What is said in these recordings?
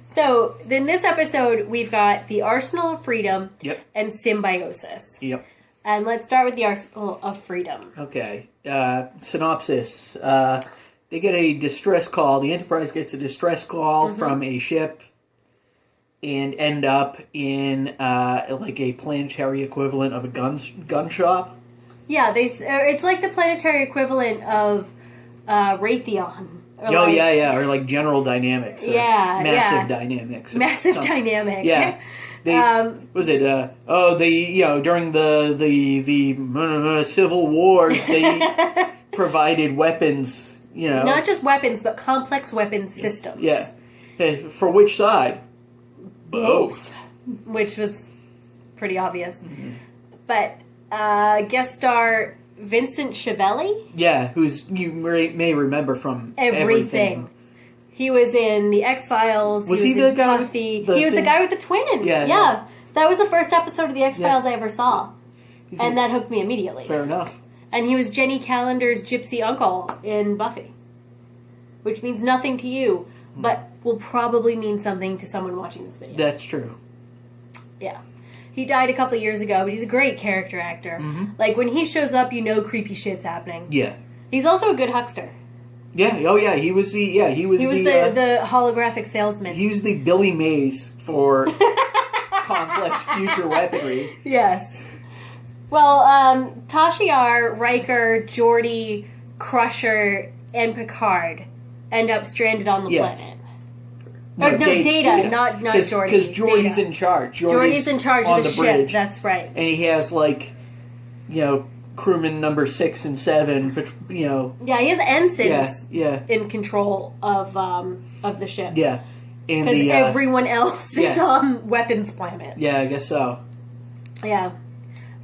So, in this episode, we've got the Arsenal of Freedom and Symbiosis. Yep. And let's start with the Arsenal of Freedom. Okay. Synopsis. They get a distress call. The Enterprise gets a distress call from a ship and end up in like a planetary equivalent of a gun shop. Yeah, it's like the planetary equivalent of Raytheon. Or like General Dynamics. Massive Dynamics. Massive Dynamics. Yeah. During the Civil Wars, they provided weapons, Not just weapons, but complex weapons systems. Yeah. For which side? Both. Which was pretty obvious. Mm-hmm. But guest star Vincent Schiavelli? Yeah, who's you may remember from everything. He was in the X-Files. Was he the guy Buffy. He was the guy with the twin. Yeah. That was the first episode of the X-Files I ever saw. That hooked me immediately. Fair enough. And he was Jenny Callender's gypsy uncle in Buffy. Which means nothing to you, but will probably mean something to someone watching this video. That's true. Yeah. He died a couple of years ago, but he's a great character actor. Mm-hmm. Like, when he shows up, creepy shit's happening. Yeah. He's also a good huckster. Yeah. Oh, yeah. He was the holographic salesman. He was the Billy Mays for complex future weaponry. Yes. Well, Tashiar, Riker, Geordi, Crusher, and Picard end up stranded on the planet. Data, not Geordi. Because Geordi's in charge. Geordi's in charge of the ship. Bridge, that's right. And he has, crewman number 6 and 7, but, Yeah, he has ensigns in control of the ship. Yeah. Because everyone else is on Weapons Planet. Yeah, I guess so. Yeah.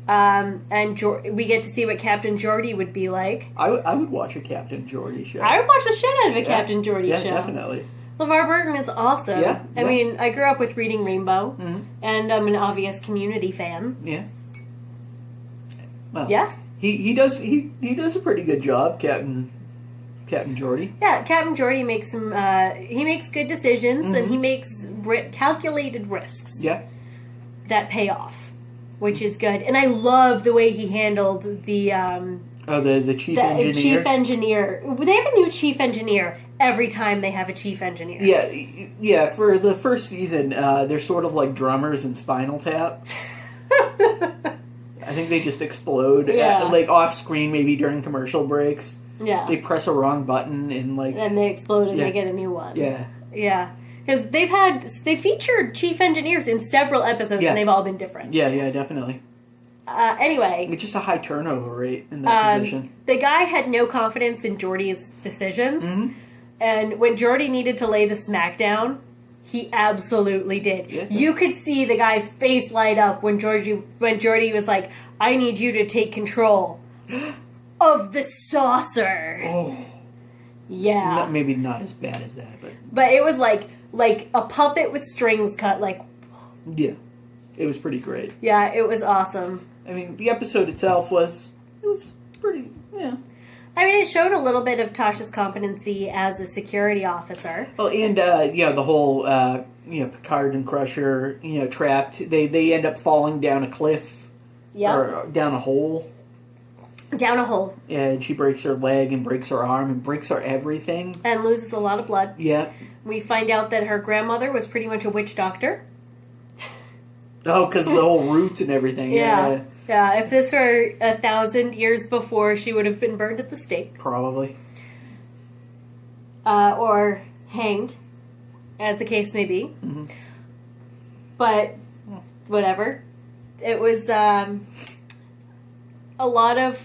And we get to see what Captain Geordi would be like. I would watch a Captain Geordi show. I would watch the shit out of a Captain Geordi show. Yeah, definitely. LeVar Burton is awesome. Yeah, I mean, I grew up with reading Rainbow, and I'm an obvious Community fan. Yeah. Well, yeah. He does a pretty good job, Captain Geordi. Yeah, Captain Geordi makes he makes good decisions, and he makes calculated risks. Yeah. That pay off, which is good. And I love the way he handled the chief engineer. Chief engineer. They have a new chief engineer every time they have a chief engineer. Yeah. For the first season, they're sort of like drummers in Spinal Tap. I think they just explode, off screen, maybe during commercial breaks. Yeah. They press a wrong button and and they explode and they get a new one. Yeah. Yeah. Because they featured chief engineers in several episodes and they've all been different. Yeah, definitely. Anyway. It's just a high turnover rate in that position. The guy had no confidence in Geordi's decisions. Mm-hmm. And when Geordi needed to lay the smackdown, he absolutely did. Yeah. You could see the guy's face light up when Geordi was like, I need you to take control of the saucer. Oh. Yeah. Maybe not as bad as that, but... But it was like a puppet with strings cut, like... Yeah. It was pretty great. Yeah, it was awesome. I mean, the episode itself was pretty, yeah. I mean, it showed a little bit of Tasha's competency as a security officer. Well, and, the whole, Picard and Crusher, trapped. They end up falling down a cliff. Yeah. Or down a hole. Down a hole. Yeah, and she breaks her leg and breaks her arm and breaks her everything. And loses a lot of blood. Yeah. We find out that her grandmother was pretty much a witch doctor. Oh, because of the whole roots and everything. Yeah. Yeah, if this were 1,000 years before, she would have been burned at the stake. Probably. Or hanged, as the case may be. Mm-hmm. But, whatever. It was a lot of,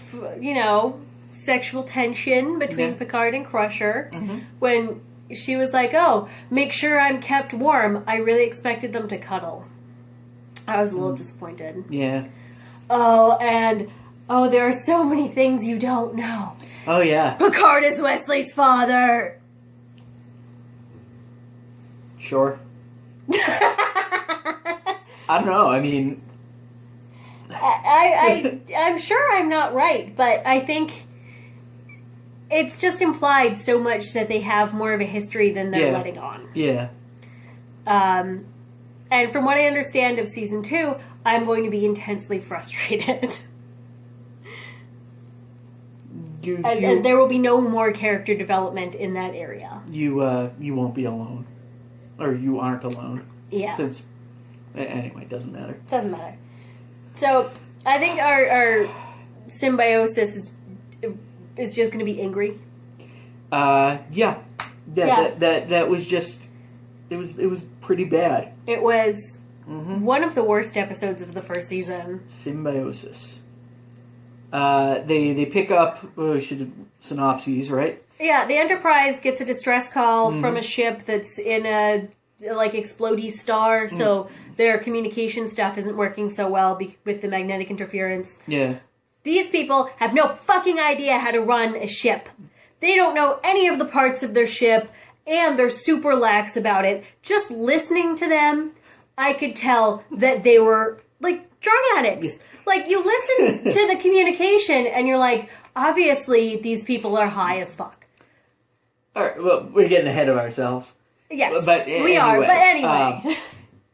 sexual tension between Picard and Crusher. Mm-hmm. When she was like, oh, make sure I'm kept warm. I really expected them to cuddle. I was a little disappointed. Yeah. Oh, and... Oh, there are so many things you don't know. Oh, yeah. Picard is Wesley's father! Sure. I don't know, I mean... I'm sure I'm not right, but I think it's just implied so much that they have more of a history than they're letting on. Yeah. And from what I understand of season 2, I'm going to be intensely frustrated. As there will be no more character development in that area. You won't be alone. Or you aren't alone. Yeah. Since, anyway, it doesn't matter. Doesn't matter. So, I think our Symbiosis is just going to be angry. Yeah. That was just... It was pretty bad. It was one of the worst episodes of the first season. Symbiosis. They pick up synopses, right? Yeah, the Enterprise gets a distress call from a ship that's in a explodey star, so their communication stuff isn't working so well with the magnetic interference. Yeah. These people have no fucking idea how to run a ship. They don't know any of the parts of their ship, and they're super lax about it. Just listening to them, I could tell that they were, drug addicts. You listen to the communication, and you're like, obviously, these people are high as fuck. All right, well, we're getting ahead of ourselves. Yes, but we are. But anyway.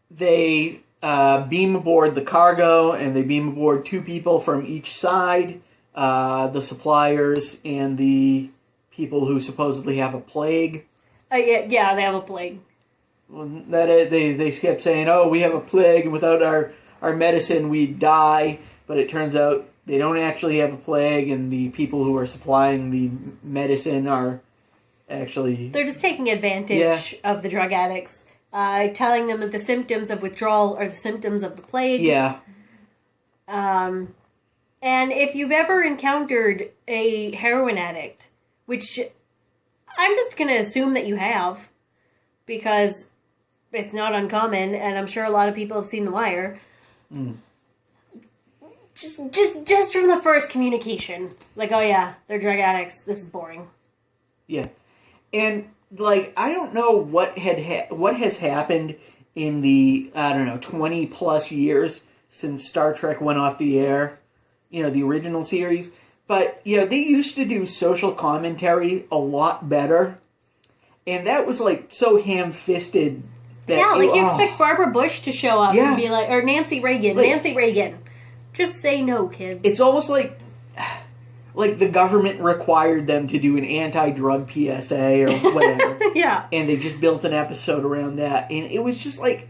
They beam aboard the cargo, and they beam aboard 2 people from each side, the suppliers and the people who supposedly have a plague. Yeah, they have a plague. They kept saying, oh, we have a plague, and without our medicine, we die. But it turns out they don't actually have a plague, and the people who are supplying the medicine are actually... They're just taking advantage of the drug addicts, telling them that the symptoms of withdrawal are the symptoms of the plague. Yeah. And if you've ever encountered a heroin addict, which I'm just going to assume that you have, because it's not uncommon, and I'm sure a lot of people have seen The Wire. Just from the first communication, oh yeah, they're drug addicts. This is boring. Yeah, and I don't know what has happened in the 20 plus years since Star Trek went off the air. The original series, but they used to do social commentary a lot better, and that was so ham-fisted. You expect Barbara Bush to show up and be or Nancy Reagan. Nancy Reagan. Just say no, kids. It's almost like the government required them to do an anti-drug PSA or whatever. Yeah. And they just built an episode around that. And it was just I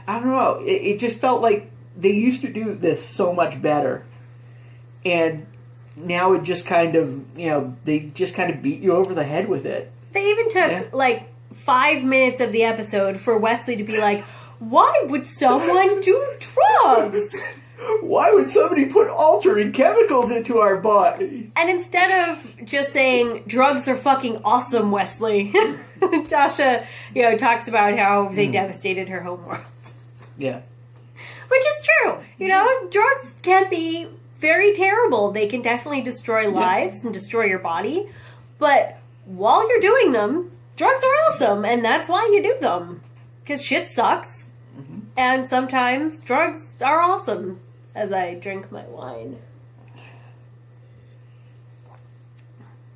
don't know. It just felt like they used to do this so much better. And now it just kind of, they just kind of beat you over the head with it. They even took, 5 minutes of the episode for Wesley to be like, why would someone do drugs? Why would somebody put altering chemicals into our body? And instead of just saying, drugs are fucking awesome, Wesley, Tasha, talks about how they devastated her homeworld. Yeah. Which is true. Drugs can be very terrible. They can definitely destroy lives and destroy your body. But while you're doing them, drugs are awesome, and that's why you do them. Because shit sucks. And sometimes drugs are awesome, as I drink my wine.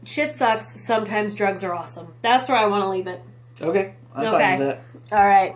Shit sucks, sometimes drugs are awesome. That's where I want to leave it. Okay, I'm fine with that. All right.